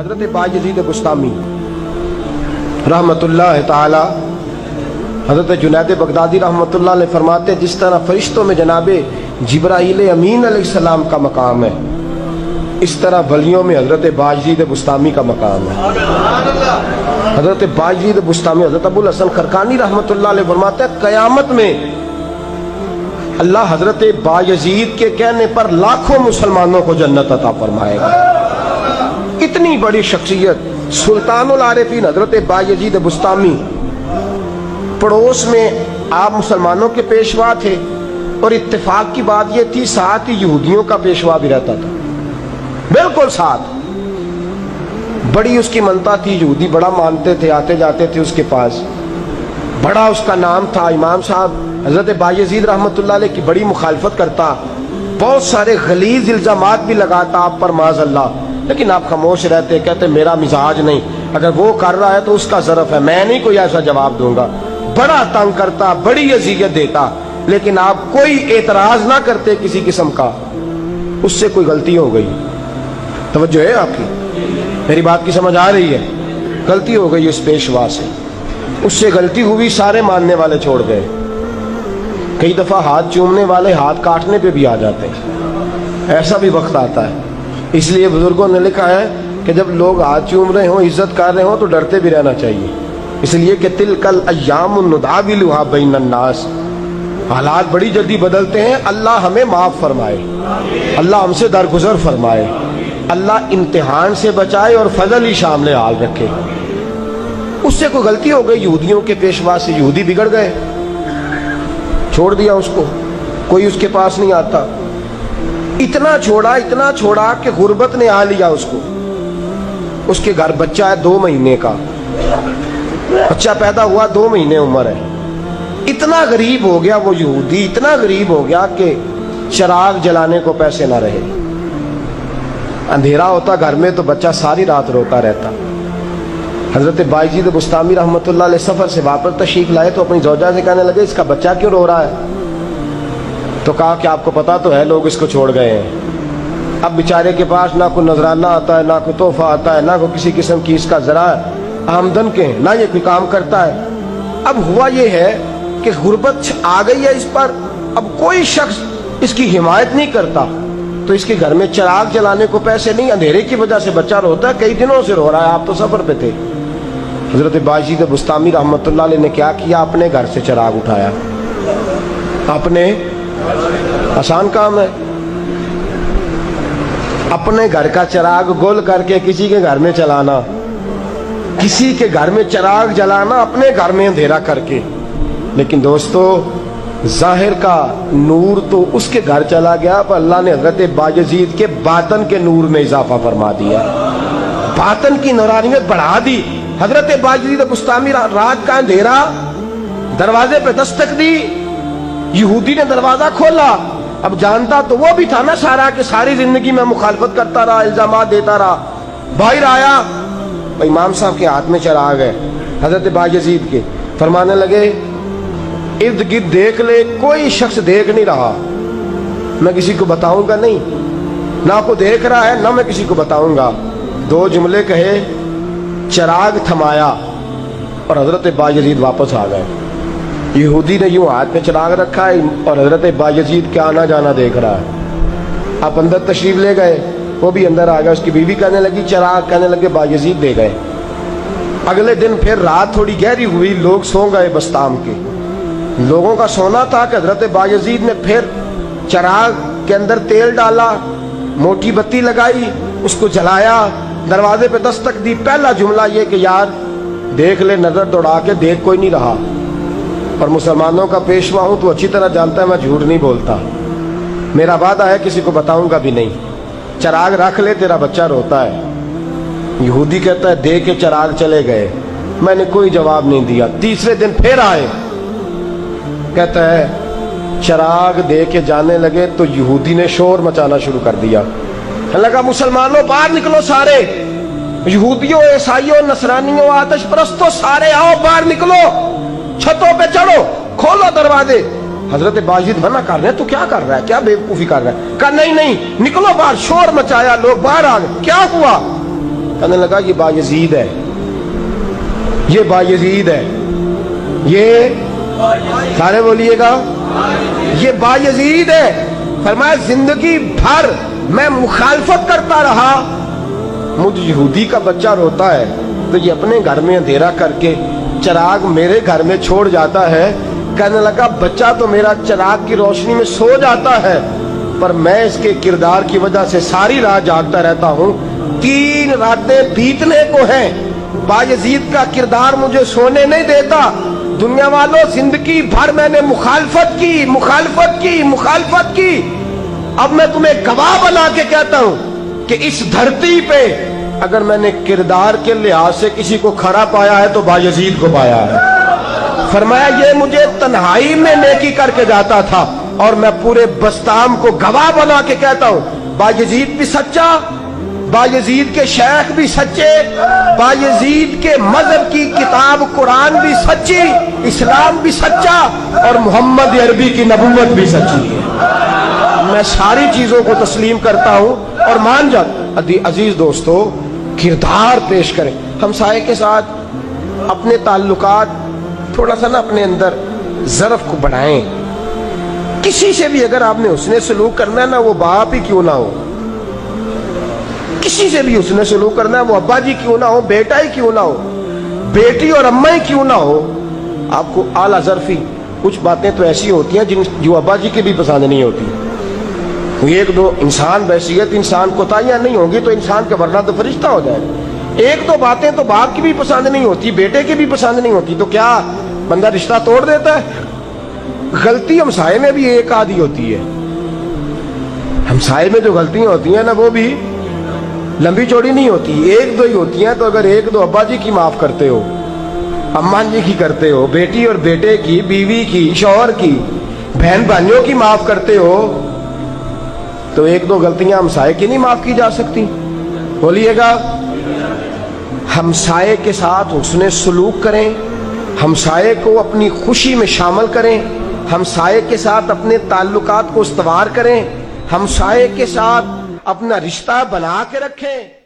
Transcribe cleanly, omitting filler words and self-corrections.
حضرت باجزید بستامی رحمۃ اللہ تعالی، حضرت جنید بغدادی رحمۃ اللہ علیہ فرماتے ہیں جس طرح فرشتوں میں جناب جبرائیل امین علیہ السلام کا مقام ہے، اس طرح ولیوں میں حضرت باجزید بستامی کا مقام ہے۔ حضرت باجزید بستامی، حضرت ابو الحسن خرقانی رحمۃ اللہ علیہ فرماتے ہیں قیامت میں اللہ حضرت باجزید کے کہنے پر لاکھوں مسلمانوں کو جنت عطا فرمائے گا۔ اتنی بڑی شخصیت سلطان العارفین حضرت باجزید بستامی، پڑوس میں آپ مسلمانوں کے پیشوا تھے، اور اتفاق کی بات یہ تھی ساتھ ہی یہودیوں کا پیشوا بھی رہتا تھا، بالکل ساتھ۔ بڑی اس کی منتا تھی، یہودی بڑا مانتے تھے، آتے جاتے تھے اس کے پاس، بڑا اس کا نام تھا۔ امام صاحب حضرت باجزید رحمۃ اللہ علیہ کی بڑی مخالفت کرتا، بہت سارے غلیظ الزامات بھی لگاتا آپ پر معاذ اللہ، لیکن آپ خاموش رہتے، کہتے میرا مزاج نہیں، اگر وہ کر رہا ہے تو اس کا ظرف ہے، میں نہیں کوئی ایسا جواب دوں گا۔ بڑا تنگ کرتا، بڑی اذیت دیتا، لیکن آپ کوئی اعتراض نہ کرتے کسی قسم کا۔ اس سے کوئی غلطی ہو گئی، توجہ ہے آپ کی، میری بات کی سمجھ آ رہی ہے؟ غلطی ہو گئی اس پیشوا سے، اس سے غلطی ہوئی، سارے ماننے والے چھوڑ گئے۔ کئی دفعہ ہاتھ چومنے والے ہاتھ کاٹنے پہ بھی آ جاتے ہیں، ایسا بھی وقت آتا ہے۔ اس لیے بزرگوں نے لکھا ہے کہ جب لوگ ہاتھ چوم رہے ہوں، عزت کر رہے ہوں، تو ڈرتے بھی رہنا چاہیے، اس لیے کہ تلک الایام نداولها بین الناس، حالات بڑی جلدی بدلتے ہیں۔ اللہ ہمیں معاف فرمائے، اللہ ہم سے درگزر فرمائے، اللہ امتحان سے بچائے اور فضل ہی شامل حال رکھے۔ اس سے کوئی غلطی ہو گئی یہودیوں کے پیشوا سے، یہودی بگڑ گئے، چھوڑ دیا اس کو، کوئی اس کے پاس نہیں آتا۔ اتنا چھوڑا کہ غربت نے آ لیا اس کو۔ اس کے گھر بچہ ہے 2 مہینے کا، بچہ پیدا ہوا 2 مہینے عمر ہے۔ اتنا غریب ہو گیا وہ یہودی، اتنا غریب ہو گیا کہ چراغ جلانے کو پیسے نہ رہے، اندھیرا ہوتا گھر میں تو بچہ ساری رات روتا رہتا۔ حضرت باجزید بستامی رحمۃ اللہ علیہ سفر سے واپس تشریف لائے تو اپنی زوجہ سے کہنے لگے اس کا بچہ کیوں رو رہا ہے؟ تو کہا کہ آپ کو پتا تو ہے لوگ اس کو چھوڑ گئے ہیں، اب بیچارے کے پاس نہ کوئی نذرانہ آتا ہے، نہ کوئی تحفہ آتا ہے، نہ کوئی کسی قسم کی اس کا ذرائع آمدن کے، نہ یہ کوئی کام کرتا ہے۔ اب ہوا یہ ہے کہ غربت آ گئی ہے اس پر، اب کوئی شخص اس کی حمایت نہیں کرتا، تو اس کے گھر میں چراغ جلانے کو پیسے نہیں، اندھیرے کی وجہ سے بچہ روتا ہے، کئی دنوں سے رو رہا ہے، آپ تو سفر پہ تھے۔ حضرت باجزید بستامی رحمۃ اللہ علیہ نے کیا کیا؟ اپنے گھر سے چراغ اٹھایا، اپنے، آسان کام ہے، اپنے گھر کا چراغ گول کر کے کسی کے گھر میں چلانا، کسی کے گھر میں چراغ جلانا، اپنے گھر میں اندھیرا کر کے۔ لیکن دوستو ظاہر کا نور تو اس کے گھر چلا گیا، پر اللہ نے حضرت باجزید کے باطن کے نور میں اضافہ فرما دیا، باطن کی نورانیت بڑھا دی۔ حضرت باجزید بستامی رات کا اندھیرا، دروازے پہ دستک دی، یہودی نے دروازہ کھولا، اب جانتا تو وہ بھی تھا نا سارا کہ ساری زندگی میں مخالفت کرتا رہا، الزامات دیتا رہا۔ باہر آیا، امام صاحب کے ہاتھ میں چراغ ہے حضرت باجزید کے، فرمانے لگے ارد گرد دیکھ لے، کوئی شخص دیکھ نہیں رہا، میں کسی کو بتاؤں گا نہیں، نہ کو دیکھ رہا ہے نہ میں کسی کو بتاؤں گا۔ 2 جملے کہے، چراغ تھمایا، اور حضرت باجزید واپس آ گئے۔ یہودی نے یوں ہاتھ میں چراغ رکھا ہے اور حضرت باجزید کے آنا جانا دیکھ رہا ہے۔ آپ اندر تشریف لے گئے، وہ بھی اندر آ گیا، اس کی بیوی کہنے لگی چراغ، کہنے لگے باجزید دے گئے۔ اگلے دن پھر رات تھوڑی گہری ہوئی، لوگ سو گئے بستام کے، لوگوں کا سونا تھا کہ حضرت باجزید نے پھر چراغ کے اندر تیل ڈالا، موٹی بتی لگائی، اس کو جلایا، دروازے پہ دستک دی۔ پہلا جملہ یہ کہ یار دیکھ لے، نظر دوڑا کے دیکھ، کوئی نہیں رہا، اور مسلمانوں کا پیشوا ہوں تو اچھی طرح جانتا ہے میں جھوٹ نہیں بولتا، میرا وعدہ ہے کسی کو بتاؤں گا بھی نہیں، چراغ رکھ لے، تیرا بچہ روتا ہے۔ یہودی کہتا ہے دے کے چراغ چلے گئے، میں نے کوئی جواب نہیں دیا۔ تیسرے دن پھر آئے، کہتا ہے چراغ دے کے جانے لگے تو یہودی نے شور مچانا شروع کر دیا، لگا مسلمانوں باہر نکلو، سارے یہودیوں، عیسائیوں، نصرانیوں، آتش پرستوں، سارے آؤ باہر نکلو، چھتوں پہ چڑھو، کھولو دروازے۔ حضرت باجزید منع کر رہے ہیں، تو کیا کر رہا ہے، کیا بیوقوفی کر رہا ہے؟ کہا نہیں نہیں نکلو باہر، شور مچایا، لوگ باہر آ گئے۔ کیا ہوا؟ کہنے لگا یہ بایزید ہے، یہ بایزید ہے، یہ سارے بولیے گا یہ بایزید ہے۔ فرمایا زندگی بھر میں مخالفت کرتا رہا، مجھ یہودی کا بچہ روتا ہے تو یہ اپنے گھر میں اندھیرا کر کے چراغ میرے گھر میں چھوڑ جاتا ہے۔ کہنے لگا بچہ تو میرا چراغ کی روشنی میں سو جاتا ہے، پر میں اس کے کردار کی وجہ سے ساری رات جاگتا رہتا ہوں، 3 راتیں بیتنے کو ہیں، بایزید کا کردار مجھے سونے نہیں دیتا۔ دنیا والوں زندگی بھر میں نے مخالفت کی، اب میں تمہیں گواہ بنا کے کہتا ہوں کہ اس دھرتی پہ اگر میں نے کردار کے لحاظ سے کسی کو کھڑا پایا ہے تو بایزید کو پایا ہے۔ فرمایا یہ مجھے تنہائی میں نیکی کر کے جاتا تھا اور میں پورے بستام کو گواہ بنا کے کہتا ہوں بایزید بھی سچا، بایزید کے شیخ بھی سچے، بایزید کے مذہب کی کتاب قرآن بھی سچی، اسلام بھی سچا، اور محمد عربی کی نبوت بھی سچی ہے۔ میں ساری چیزوں کو تسلیم کرتا ہوں اور مان جاتا۔ عزیز دوستو، کردار پیش کریں، ہمسائے کے ساتھ اپنے تعلقات تھوڑا سا اپنے اندر ظرف کو بڑھائیں۔ کسی سے بھی اگر آپ نے حسن سلوک کرنا ہے نا، وہ باپ ہی کیوں نہ ہو، کسی سے بھی حسن سلوک کرنا ہے، وہ ابا جی کیوں نہ ہو، بیٹا ہی کیوں نہ ہو، بیٹی اور اماں ہی کیوں نہ ہو، آپ کو اعلیٰ ظرفی کچھ باتیں تو ایسی ہوتی ہیں جو ابا جی کی بھی پسند نہیں ہوتی۔ ایک دو انسان بحیثیت انسان کوتاہیاں نہیں ہوں گی تو انسان کا ورنہ تو فرشتہ ہو جائے گا۔ ایک دو باتیں تو باپ کی بھی پسند نہیں ہوتی، بیٹے کی بھی پسند نہیں ہوتی، تو کیا بندہ رشتہ توڑ دیتا ہے؟ غلطی ہمسائے میں بھی ایک آدھی ہوتی ہے، ہمسائے میں جو غلطیاں ہوتی ہیں نا وہ بھی لمبی چوڑی نہیں ہوتی، ایک دو ہی ہوتی ہیں۔ تو اگر ایک دو ابا جی کی معاف کرتے ہو، اماں جی کی کرتے ہو، بیٹی اور بیٹے کی، بیوی کی، شوہر کی، بہن بھائیوں کی معاف کرتے ہو، تو ایک دو غلطیاں ہمسائے کی نہیں معاف کی جا سکتی؟ بولیے گا۔ ہمسائے کے ساتھ حسن سلوک کریں، ہمسائے کو اپنی خوشی میں شامل کریں، ہمسائے کے ساتھ اپنے تعلقات کو استوار کریں، ہمسائے کے ساتھ اپنا رشتہ بنا کے رکھیں۔